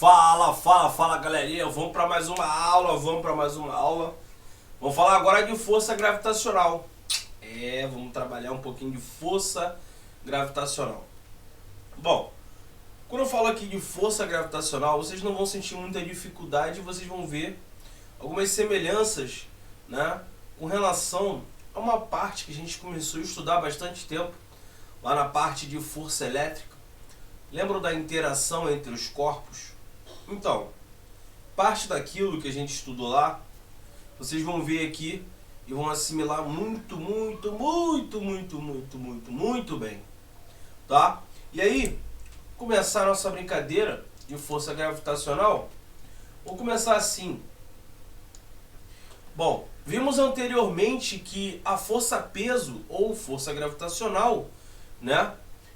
Fala galerinha, vamos para mais uma aula, Vamos falar agora de força gravitacional. Vamos trabalhar um pouquinho de força gravitacional. Bom, quando eu falo aqui de força gravitacional, vocês não vão sentir muita dificuldade, vocês vão ver algumas semelhanças, né, com relação a uma parte que a gente começou a estudar há bastante tempo, lá na parte de força elétrica. Lembram da interação entre os corpos? Então, parte daquilo que a gente estudou lá, vocês vão ver aqui e vão assimilar muito bem, tá? E aí, começar a nossa brincadeira de força gravitacional, vou começar assim. Bom, vimos anteriormente que a força-peso ou força gravitacional, né,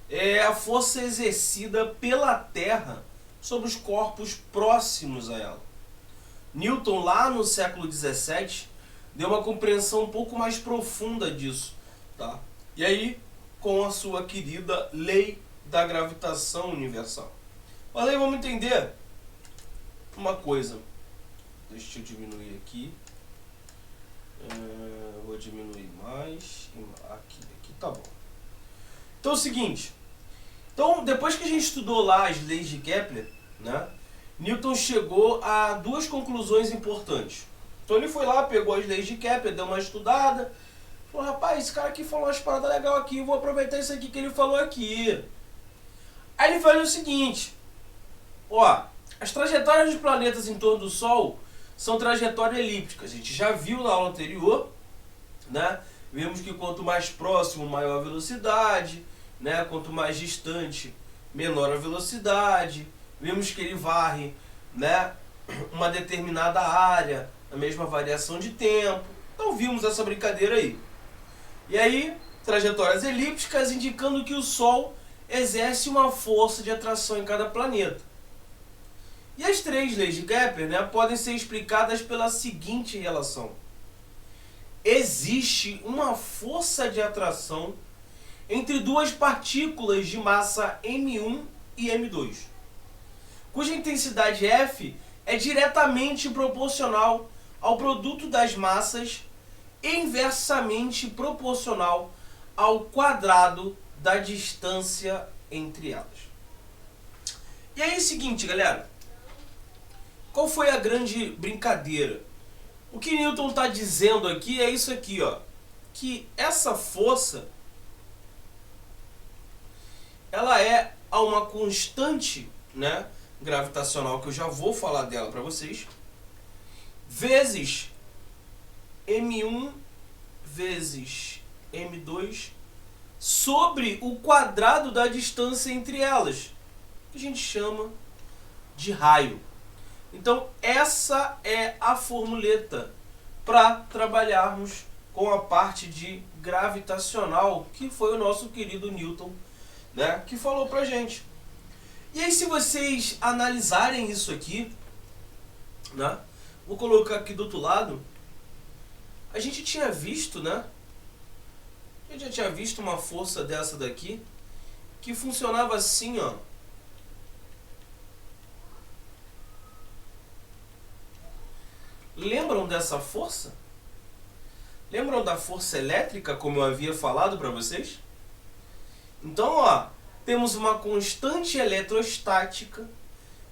é a força exercida pela Terra sobre os corpos próximos a ela. Newton, lá no século XVII, deu uma compreensão um pouco mais profunda disso, tá? E aí, com a sua querida lei da gravitação universal. Mas aí vamos entender uma coisa. Deixa eu diminuir aqui. Vou diminuir mais. Aqui tá bom. Então é o seguinte. Então, depois que a gente estudou lá as leis de Kepler, né, Newton chegou a duas conclusões importantes. Então ele foi lá, pegou as leis de Kepler, deu uma estudada, falou, rapaz, esse cara aqui falou umas paradas legais aqui, eu vou aproveitar isso aqui que ele falou aqui. Aí ele faz o seguinte, ó, as trajetórias dos planetas em torno do Sol são trajetórias elípticas. A gente já viu na aula anterior, né? Vimos que quanto mais próximo, maior a velocidade, né? Quanto mais distante, menor a velocidade. Vimos que ele varre, né, uma determinada área, a mesma variação de tempo. Então vimos essa brincadeira aí. E aí, trajetórias elípticas indicando que o Sol exerce uma força de atração em cada planeta. E as três leis de Kepler, né, podem ser explicadas pela seguinte relação. Existe uma força de atração entre duas partículas de massa m1 e m2, cuja intensidade F é diretamente proporcional ao produto das massas e inversamente proporcional ao quadrado da distância entre elas. E aí é o seguinte, galera. Qual foi a grande brincadeira? O que Newton está dizendo aqui é isso aqui, ó, que essa força ela é a uma constante, né, gravitacional, que eu já vou falar dela para vocês, vezes m1 vezes m2 sobre o quadrado da distância entre elas, que a gente chama de raio. Então essa é a formuleta para trabalharmos com a parte de gravitacional, que foi o nosso querido Newton, né, que falou pra gente. E aí, se vocês analisarem isso aqui, né, vou colocar aqui do outro lado, a gente tinha visto, né, a gente já tinha visto uma força dessa daqui, que funcionava assim, ó. Lembram dessa força? Lembram da força elétrica, como eu havia falado para vocês? Então, ó, temos uma constante eletrostática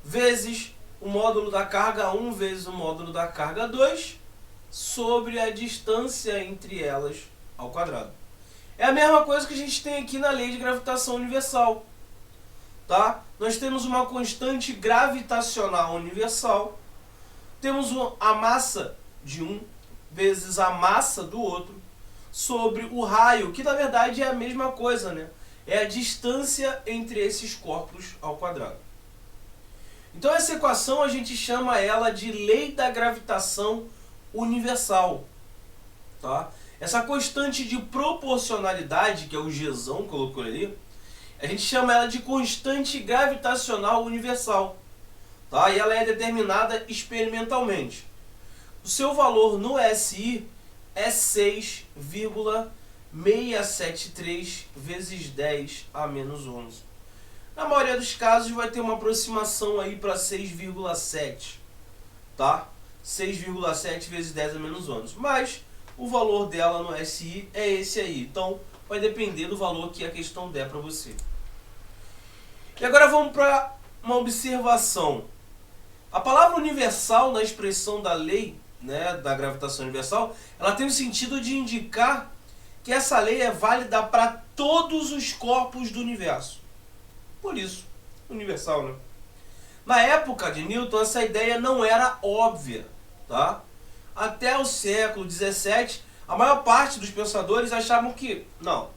vezes o módulo da carga 1 vezes o módulo da carga 2 sobre a distância entre elas ao quadrado. É a mesma coisa que a gente tem aqui na lei de gravitação universal, tá? Nós temos uma constante gravitacional universal, temos a massa de um vezes a massa do outro sobre o raio, que na verdade é a mesma coisa, né? É a distância entre esses corpos ao quadrado. Então essa equação a gente chama ela de lei da gravitação universal, tá? Essa constante de proporcionalidade, que é o Gzão colocou ali, a gente chama ela de constante gravitacional universal, tá? E ela é determinada experimentalmente. O seu valor no SI é 6,673 vezes 10 a menos 11. Na maioria dos casos vai ter uma aproximação aí para 6,7, tá? 6,7 vezes 10 a menos 11. Mas o valor dela no SI é esse aí. Então vai depender do valor que a questão der para você. E agora vamos para uma observação. A palavra universal na expressão da lei, né, da gravitação universal, ela tem o sentido de indicar que essa lei é válida para todos os corpos do universo. Por isso, universal, né? Na época de Newton, essa ideia não era óbvia, tá? Até o século XVII, a maior parte dos pensadores achavam que, não,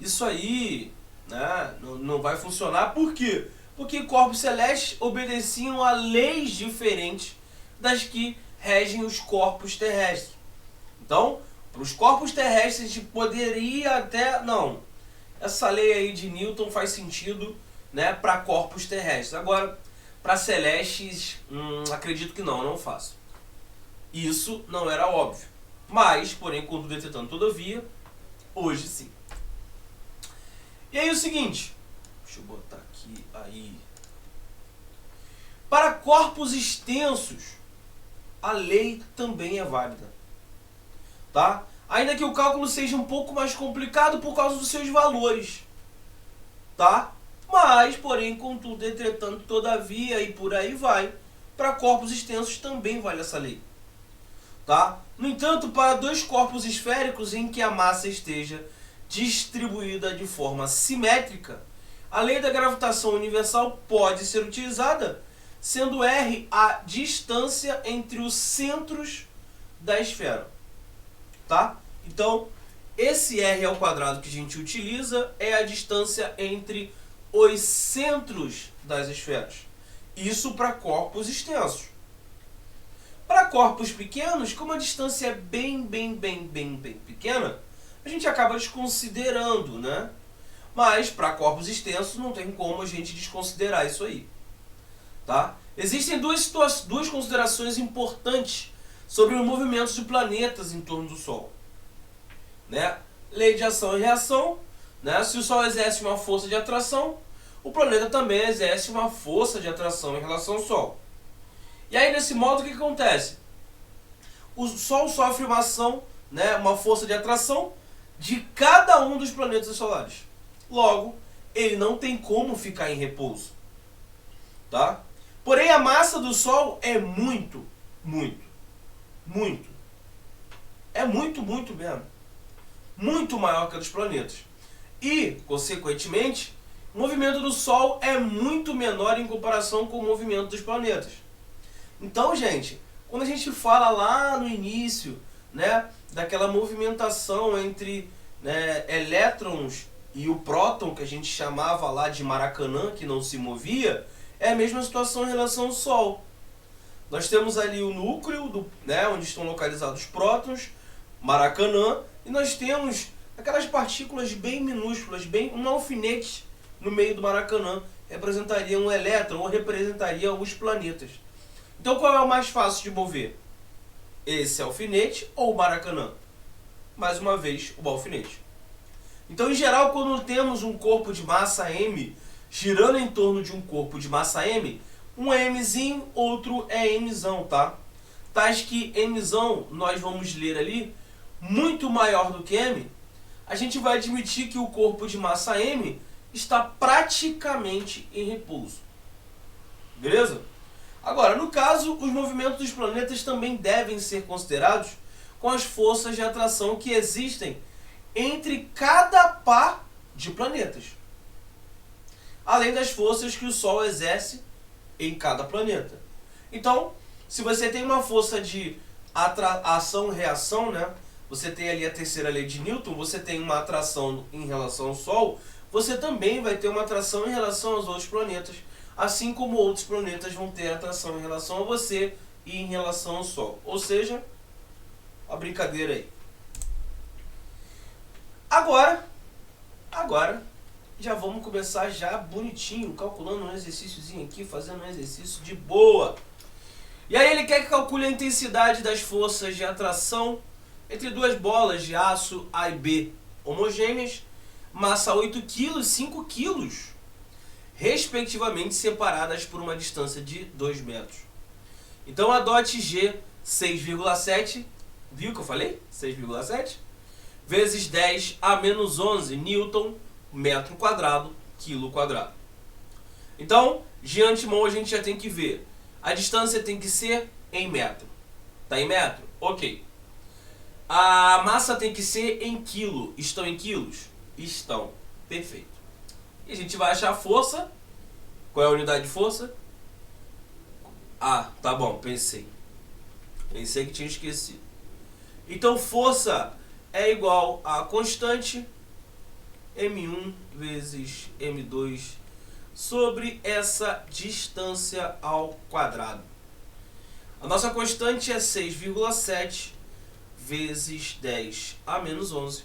isso aí, né, não vai funcionar. Por quê? Porque corpos celestes obedeciam a leis diferentes das que regem os corpos terrestres. Então, para os corpos terrestres, a gente poderia até... Não, essa lei aí de Newton faz sentido, né, para corpos terrestres. Agora, para celestes, acredito que não faço. Isso não era óbvio. Mas, porém, contudo, entretanto, todavia, hoje sim. E aí o seguinte, deixa eu botar aqui, aí. Para corpos extensos, a lei também é válida, tá? Ainda que o cálculo seja um pouco mais complicado por causa dos seus valores, tá? Mas, porém, contudo, entretanto, todavia e por aí vai, para corpos extensos também vale essa lei, tá? No entanto, para dois corpos esféricos em que a massa esteja distribuída de forma simétrica, a lei da gravitação universal pode ser utilizada, sendo R a distância entre os centros da esfera, tá? Então, esse R ao quadrado que a gente utiliza é a distância entre os centros das esferas. Isso para corpos extensos. Para corpos pequenos, como a distância é bem pequena, a gente acaba desconsiderando, né? Mas para corpos extensos não tem como a gente desconsiderar isso aí, tá? Existem duas considerações importantes sobre os movimentos de planetas em torno do Sol, né? Lei de ação e reação, né? Se o Sol exerce uma força de atração, o planeta também exerce uma força de atração em relação ao Sol. E aí, nesse modo, o que acontece? O Sol sofre uma ação, né, uma força de atração de cada um dos planetas solares. Logo, ele não tem como ficar em repouso, tá? Porém, a massa do Sol é muito mesmo. Muito maior que a dos planetas. E, consequentemente, o movimento do Sol é muito menor em comparação com o movimento dos planetas. Então, gente, quando a gente fala lá no início, né, daquela movimentação entre, né, elétrons e o próton, que a gente chamava lá de Maracanã, que não se movia, é a mesma situação em relação ao Sol. Nós temos ali o núcleo, né, onde estão localizados os prótons, Maracanã, e nós temos aquelas partículas bem minúsculas, um alfinete no meio do Maracanã, representaria um elétron ou representaria os planetas. Então qual é o mais fácil de mover? Esse alfinete ou o Maracanã? Mais uma vez, o alfinete. Então, em geral, quando temos um corpo de massa M girando em torno de um corpo de massa M, um é Mzinho, outro é Mzão, tá? Tais que Mzão, nós vamos ler ali, muito maior do que M, a gente vai admitir que o corpo de massa M está praticamente em repouso. Beleza? Agora, no caso, os movimentos dos planetas também devem ser considerados com as forças de atração que existem entre cada par de planetas, além das forças que o Sol exerce em cada planeta. Então, se você tem uma força de ação-reação, né? Você tem ali a terceira lei de Newton, você tem uma atração em relação ao Sol, você também vai ter uma atração em relação aos outros planetas, assim como outros planetas vão ter atração em relação a você e em relação ao Sol. Ou seja, a brincadeira aí. Agora, já vamos começar já bonitinho, calculando um exercíciozinho aqui, fazendo um exercício de boa. E aí ele quer que calcule a intensidade das forças de atração entre duas bolas de aço A e B homogêneas, massa 8 kg e 5 kg, respectivamente separadas por uma distância de 2 metros. Então adote G 6,7, viu que eu falei? 6,7 vezes 10 a menos 11 Newton, metro quadrado, quilo quadrado. Então, de antemão a gente já tem que ver. A distância tem que ser em metro. Tá em metro? Ok. A massa tem que ser em quilo. Estão em quilos? Estão. Perfeito. E a gente vai achar a força. Qual é a unidade de força? Ah, tá bom, pensei. Pensei que tinha esquecido. Então, força é igual a constante M1 vezes M2 sobre essa distância ao quadrado. A nossa constante é 6,7 vezes 10 a menos 11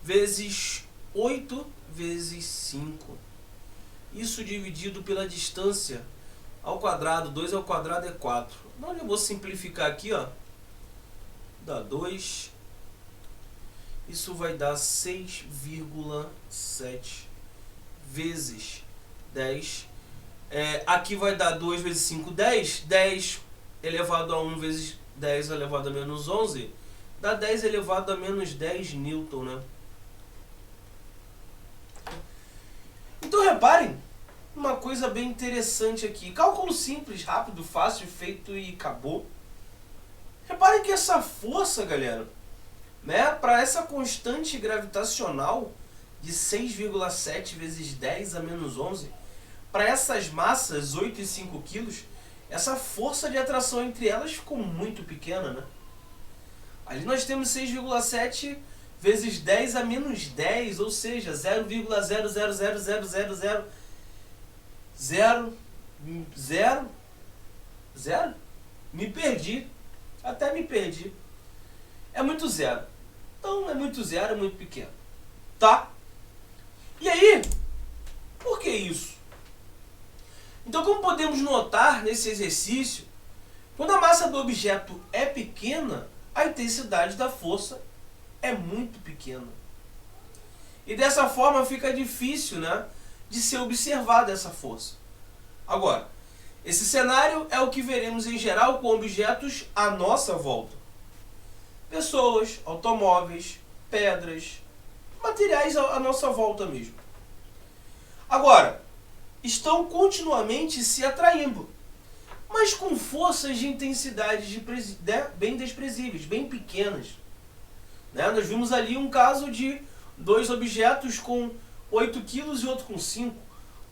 vezes 8 vezes 5. Isso dividido pela distância ao quadrado. 2 ao quadrado é 4. Então eu vou simplificar aqui, ó. Dá 2. Isso vai dar 6,7 vezes 10. Aqui vai dar 2 vezes 5, 10. 10 elevado a 1 vezes 10 elevado a menos 11. Dá 10 elevado a menos 10 Newton, né? Então reparem, uma coisa bem interessante aqui. Cálculo simples, rápido, fácil, feito e acabou. Reparem que essa força, galera, né, para essa constante gravitacional de 6,7 vezes 10 a menos 11, para essas massas, 8 e 5 quilos, essa força de atração entre elas ficou muito pequena, né? Ali nós temos 6,7 vezes 10 a menos 10, ou seja, 0,0000000. Me perdi. Até me perdi. É muito zero. Então é muito zero, é muito pequeno. Tá? E aí, por que isso? Então, como podemos notar nesse exercício, quando a massa do objeto é pequena, a intensidade da força é muito pequena. E dessa forma fica difícil, né, de ser observada essa força. Agora, esse cenário é o que veremos em geral com objetos à nossa volta. Pessoas, automóveis, pedras, materiais à nossa volta mesmo. Agora, estão continuamente se atraindo, mas com forças de intensidade bem desprezíveis, bem pequenas. Né? Nós vimos ali um caso de 2 objetos com 8 kg e outro com 5.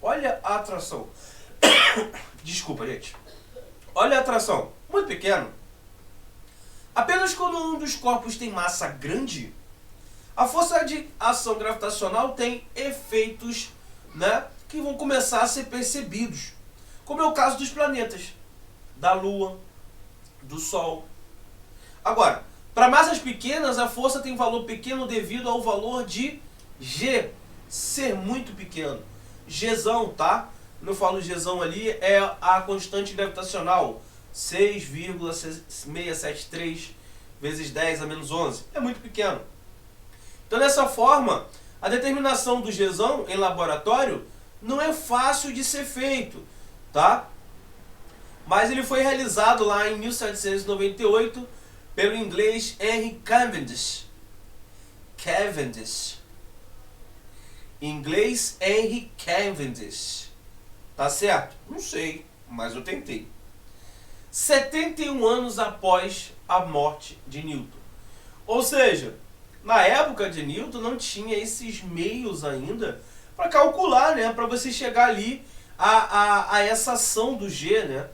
Olha a atração. Desculpa, gente. Olha a atração. Muito pequeno. Apenas quando um dos corpos tem massa grande, a força de ação gravitacional tem efeitos, né, que vão começar a ser percebidos. Como é o caso dos planetas, da Lua, do Sol. Agora, para massas pequenas, a força tem valor pequeno devido ao valor de G ser muito pequeno. Gzão, tá? Quando eu falo Gzão ali, é a constante gravitacional. 6,673 vezes 10 a menos 11. É muito pequeno. Então, dessa forma, a determinação do Gzão em laboratório não é fácil de ser feito, tá? Mas ele foi realizado lá em 1798 pelo inglês Henry Cavendish. Inglês Henry Cavendish. Tá certo? Não sei, mas eu tentei. 71 anos após a morte de Newton. Ou seja, na época de Newton não tinha esses meios ainda para calcular, né, para você chegar ali a essa ação do G, né?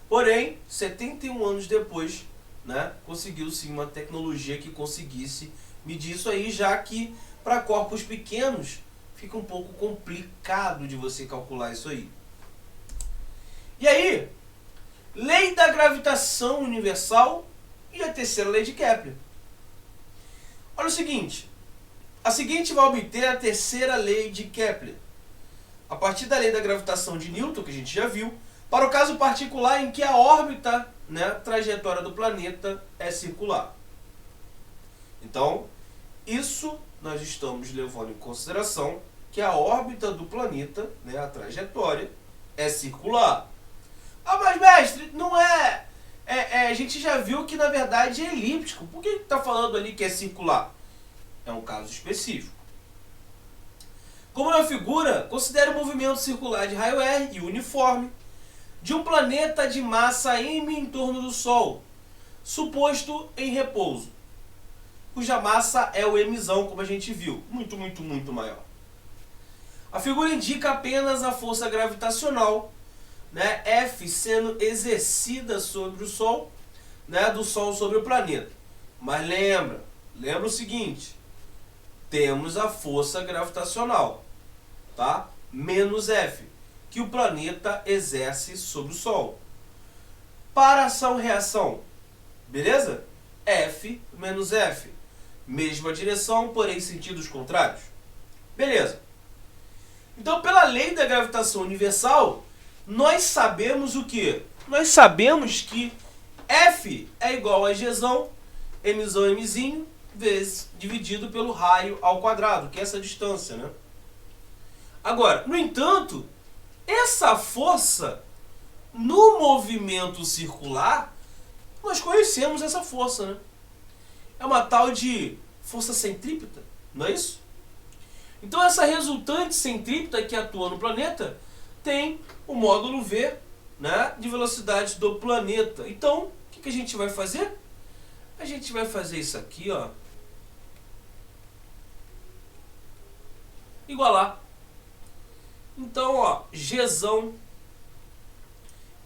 Porém, 71 anos depois, né, conseguiu-se uma tecnologia que conseguisse medir isso aí, já que para corpos pequenos fica um pouco complicado de você calcular isso aí. E aí, lei da gravitação universal e a terceira lei de Kepler. Olha o seguinte, a seguinte vai obter a terceira lei de Kepler, a partir da lei da gravitação de Newton, que a gente já viu, para o caso particular em que a órbita, né, trajetória do planeta é circular. Então, isso nós estamos levando em consideração que a órbita do planeta, né, a trajetória, é circular. Ah, mas mestre, não é... a gente já viu que na verdade é elíptico. Por que está falando ali que é circular? É um caso específico. Como na figura, considere o movimento circular de raio R e uniforme de um planeta de massa M em torno do Sol, suposto em repouso, cuja massa é o Mzão, como a gente viu, muito, muito, muito maior. A figura indica apenas a força gravitacional, né, F sendo exercida sobre o Sol, né, do Sol sobre o planeta. Mas lembra o seguinte, temos a força gravitacional, tá? Menos F, que o planeta exerce sobre o Sol. Para ação-reação, beleza? F menos F. Mesma direção, porém sentidos contrários. Beleza. Então, pela lei da gravitação universal, nós sabemos o quê? Nós sabemos que F é igual a Gzão, Mzão, Mzinho, vezes dividido pelo raio ao quadrado, que é essa distância, né? Agora, no entanto, essa força no movimento circular, nós conhecemos essa força, né? É uma tal de força centrípeta, não é isso? Então essa resultante centrípeta que atua no planeta tem o módulo V, né, de velocidade do planeta. Então, o que a gente vai fazer? A gente vai fazer isso aqui, ó, igualar. Então, ó, Gzão,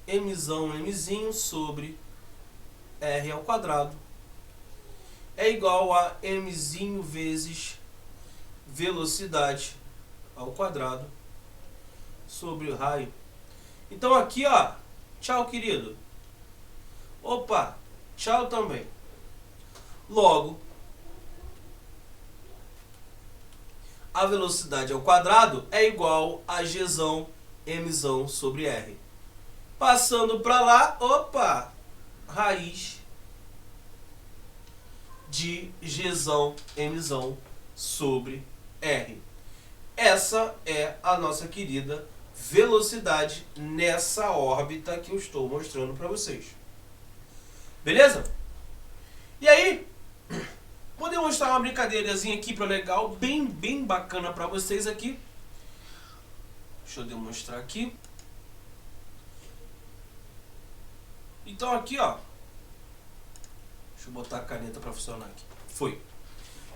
Mzão, Mzinho sobre R ao quadrado é igual a Mzinho vezes velocidade ao quadrado sobre o raio. Então aqui, ó, tchau, querido. Opa, tchau também. Logo, a velocidade ao quadrado é igual a Gzão, Mzão sobre R. Passando para lá, opa, raiz de Gzão, Mzão sobre R. Essa é a nossa querida velocidade nessa órbita que eu estou mostrando para vocês. Beleza? E aí, vou demonstrar uma brincadeirazinha aqui para legal, bem bacana para vocês aqui. Deixa eu demonstrar aqui. Então aqui, ó. Deixa eu botar a caneta para funcionar aqui. Foi.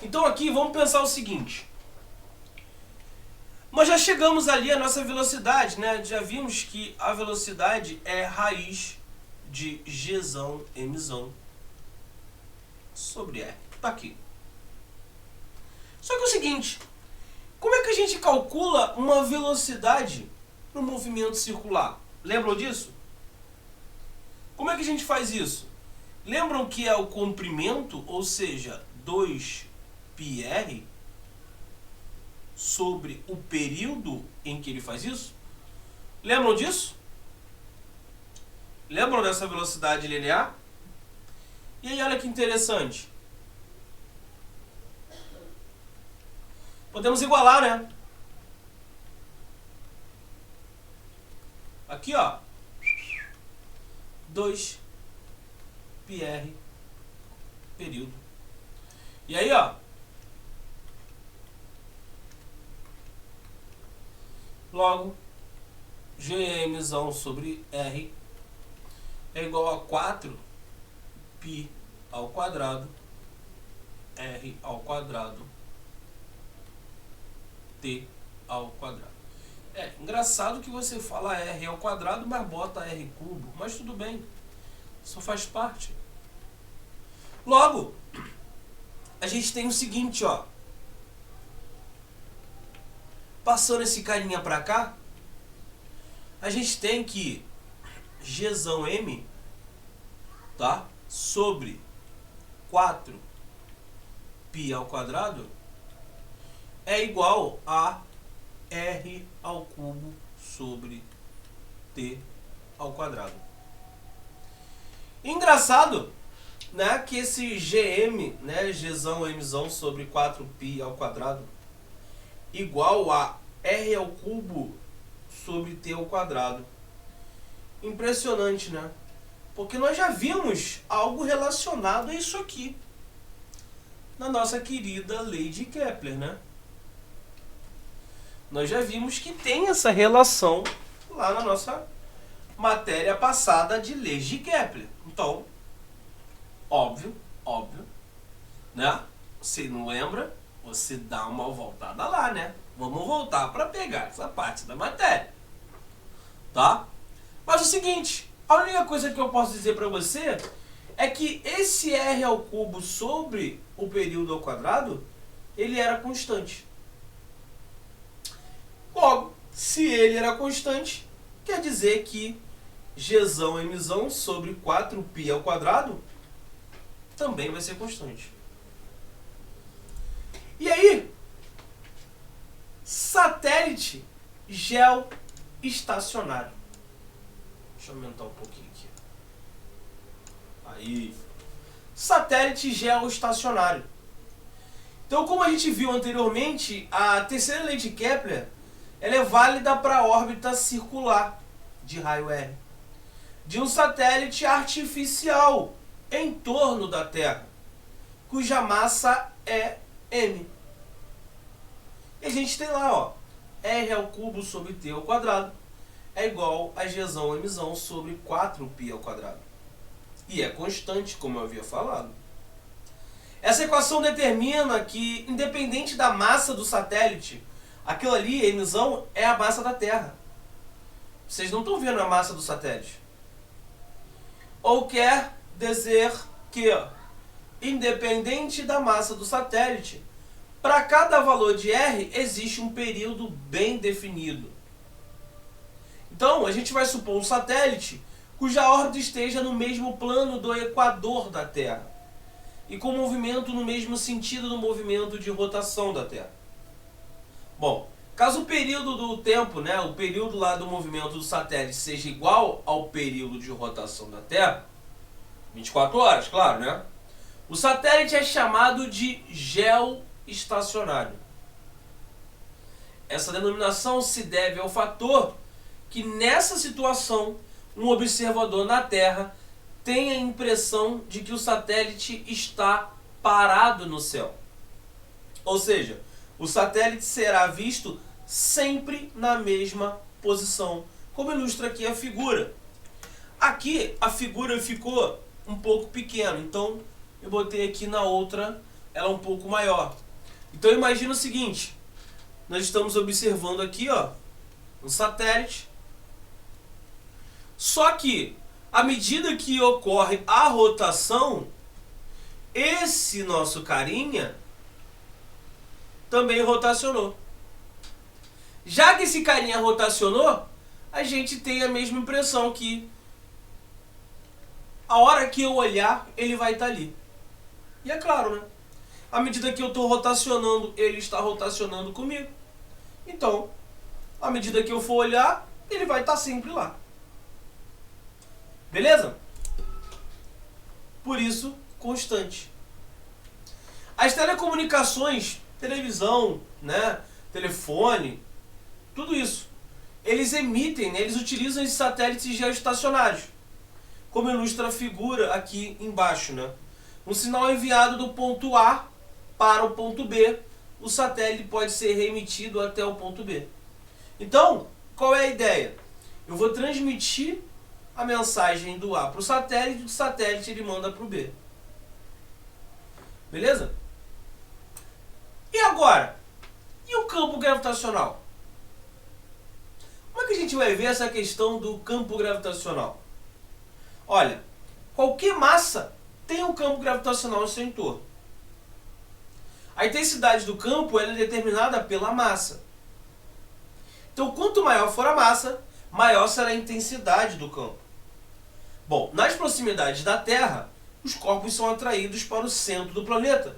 Então aqui vamos pensar o seguinte. Nós já chegamos ali à nossa velocidade, né? Já vimos que a velocidade é raiz de Gzão, Mzão sobre R. Tá aqui. Só que é o seguinte, como é que a gente calcula uma velocidade no movimento circular? Lembram disso? Como é que a gente faz isso? Lembram que é o comprimento, ou seja, 2πr sobre o período em que ele faz isso? Lembram disso? Lembram dessa velocidade linear? E aí, olha que interessante. Podemos igualar, né? Aqui, ó. 2πr período. E aí, ó. Logo, Gmzão sobre R é igual a 4π ao quadrado R ao quadrado T ao quadrado. É engraçado que você fala R ao quadrado, mas bota R cubo. Mas tudo bem, isso faz parte. Logo, a gente tem o seguinte, ó. Passando esse carinha pra cá, a gente tem que Gzão M, tá? Sobre 4π ao quadrado é igual a R ao cubo sobre T ao quadrado. Engraçado, né, que esse Gm, né, Gzão, Mzão sobre 4π ao quadrado igual a R ao cubo sobre T ao quadrado. Impressionante, né? Porque nós já vimos algo relacionado a isso aqui na nossa querida lei de Kepler, né? Nós já vimos que tem essa relação lá na nossa matéria passada de leis de Kepler. Então, óbvio, né? Você não lembra? Você dá uma voltada lá, né? Vamos voltar para pegar essa parte da matéria, tá? Mas o seguinte, a única coisa que eu posso dizer para você é que esse R ao cubo sobre o período ao quadrado, ele era constante. Logo, se ele era constante, quer dizer que Gzão e Mzão sobre 4π ao quadrado também vai ser constante. E aí, satélite geoestacionário. Deixa eu aumentar um pouquinho aqui. Aí. Satélite geoestacionário. Então, como a gente viu anteriormente, a terceira lei de Kepler ela é válida para a órbita circular de raio R de um satélite artificial em torno da Terra, cuja massa é m. E a gente tem lá, ó, R ao cubo sobre T ao quadrado é igual a Gzão e Mzão sobre 4π ao quadrado. E é constante, como eu havia falado. Essa equação determina que, independente da massa do satélite, aquilo ali, Mzão, é a massa da Terra. Vocês não estão vendo a massa do satélite. Ou quer dizer que, independente da massa do satélite, para cada valor de R existe um período bem definido. Então, a gente vai supor um satélite cuja órbita esteja no mesmo plano do equador da Terra e com movimento no mesmo sentido do movimento de rotação da Terra. Bom, caso o período do tempo, né, o período lá do movimento do satélite seja igual ao período de rotação da Terra, 24 horas, claro, né? O satélite é chamado de geoestacionário. Essa denominação se deve ao fator que nessa situação um observador na Terra tem a impressão de que o satélite está parado no céu. Ou seja, o satélite será visto sempre na mesma posição, como ilustra aqui a figura. Aqui a figura ficou um pouco pequena, então eu botei aqui na outra ela um pouco maior. Então imagina o seguinte, nós estamos observando aqui, ó, um satélite, só que à medida que ocorre a rotação, esse nosso carinha também rotacionou. Já que esse carinha rotacionou, a gente tem a mesma impressão que a hora que eu olhar, ele vai estar ali. E é claro, né? À medida que eu estou rotacionando, ele está rotacionando comigo. Então, à medida que eu for olhar, ele vai estar sempre lá. Beleza? Por isso, constante. As telecomunicações, televisão, né, telefone, tudo isso, eles emitem, né, eles utilizam esses satélites geoestacionários, como ilustra a figura aqui embaixo, né? Um sinal enviado do ponto A para o ponto B, o satélite pode ser remetido até o ponto B. Então, qual é a ideia? Eu vou transmitir a mensagem do A para o satélite, do satélite ele manda para o B. Beleza? E agora? E o campo gravitacional? Como é que a gente vai ver essa questão do campo gravitacional? Olha, qualquer massa tem um campo gravitacional no seu entorno. A intensidade do campo ela é determinada pela massa. Então, quanto maior for a massa, maior será a intensidade do campo. Bom, nas proximidades da Terra, os corpos são atraídos para o centro do planeta.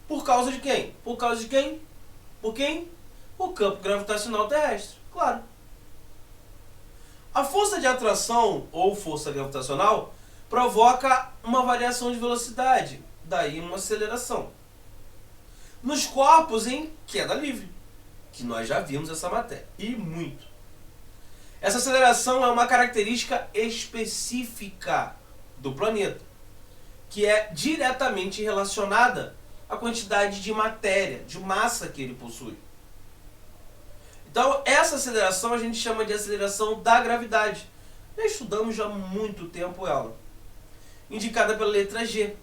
Por causa de quem? Por causa de quem? Por quem? O campo gravitacional terrestre, claro. A força de atração, ou força gravitacional, provoca uma variação de velocidade, daí uma aceleração, nos corpos em queda livre. que nós já vimos essa matéria, e muito. Essa aceleração é uma característica específica do planeta, que é diretamente relacionada à quantidade de matéria, de massa que ele possui. Então, essa aceleração a gente chama de aceleração da gravidade. Já estudamos já há muito tempo ela, indicada pela letra G.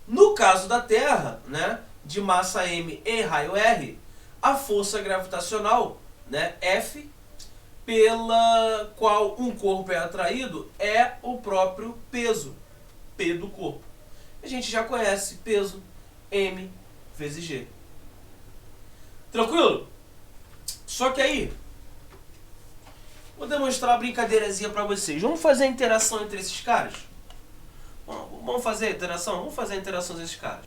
No caso da Terra, né, de massa m e raio r, a força gravitacional, né, F, pela qual um corpo é atraído, é o próprio peso, P do corpo. A gente já conhece peso, m vezes g. Tranquilo? Só que aí, vou demonstrar uma brincadeirazinha para vocês. Vamos fazer a interação entre esses caras? Vamos fazer a interação? Vamos fazer a interação desses caras.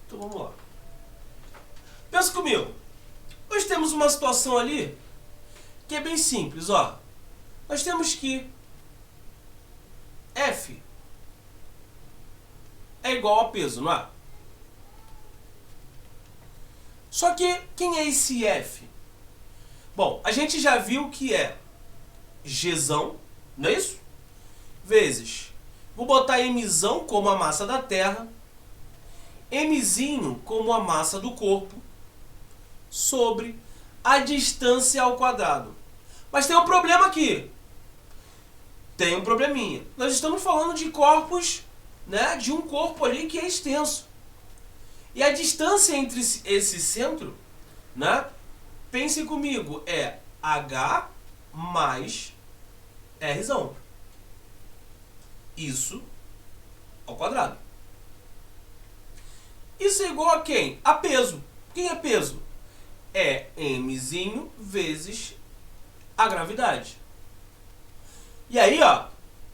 Então vamos lá. Pensa comigo. Nós temos uma situação ali que é bem simples, ó. Nós temos que F é igual a peso, não é? Só que quem é esse F? Bom, a gente já viu que é Gzão, não é isso? Vezes, vou botar Mzão como a massa da Terra, Mzinho como a massa do corpo, sobre a distância ao quadrado. Mas tem um problema aqui. Tem um probleminha. Nós estamos falando de corpos, né, de um corpo ali que é extenso. E a distância entre esse centro, né, pense comigo, é H mais Rzão. Isso ao quadrado. Isso é igual a quem? A peso. Quem é peso? É Mzinho vezes a gravidade. E aí, ó,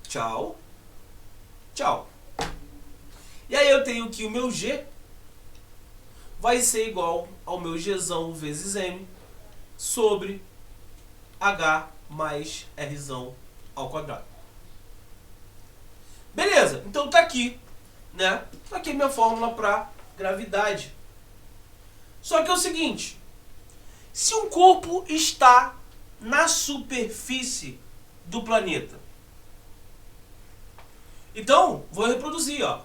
tchau, tchau. E aí eu tenho que o meu G vai ser igual ao meu Gzão vezes M sobre H mais Rzão ao quadrado. Beleza, então tá aqui, né? Tá aqui a minha fórmula para gravidade. Só que é o seguinte, se um corpo está na superfície do planeta, então vou reproduzir, ó.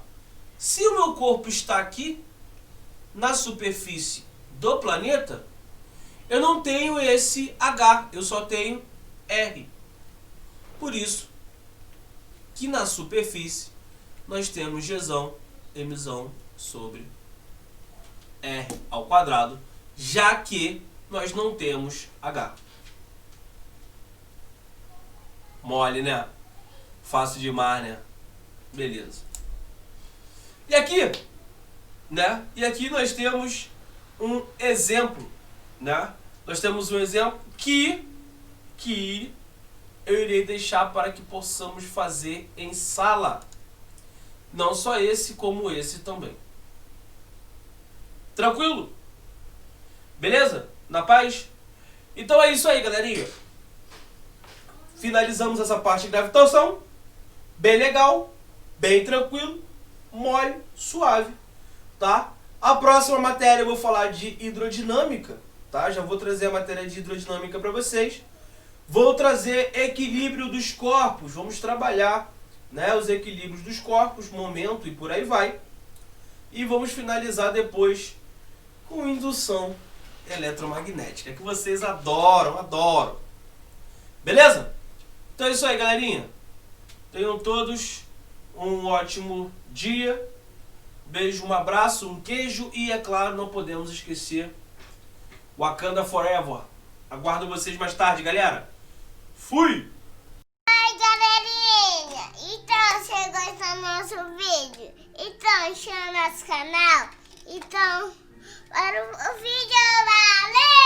Se o meu corpo está aqui na superfície do planeta, eu não tenho esse H, eu só tenho R. Por isso que na superfície nós temos Gzão, Mzão sobre R ao quadrado, já que nós não temos H. Mole, né? Fácil demais, né? Beleza. E aqui, né? E aqui nós temos um exemplo, né? Nós temos um exemplo que eu irei deixar para que possamos fazer em sala. Não só esse, como esse também. Tranquilo? Beleza? Na paz? Então é isso aí, galerinha. Finalizamos essa parte de gravitação. Bem legal, bem tranquilo, mole, suave, tá? A próxima matéria eu vou falar de hidrodinâmica, tá? Já vou trazer a matéria de hidrodinâmica para vocês. Vou trazer equilíbrio dos corpos. Vamos trabalhar, né, os equilíbrios dos corpos, momento e por aí vai. E vamos finalizar depois com indução eletromagnética, que vocês adoram, adoram. Beleza? Então é isso aí, galerinha. Tenham todos um ótimo dia. Beijo, um abraço, um queijo e, é claro, não podemos esquecer Wakanda Forever. Aguardo vocês mais tarde, galera. Fui! Oi, galerinha! Então, você gostou do nosso vídeo? Então, chama nosso canal. Então, para o vídeo, valeu!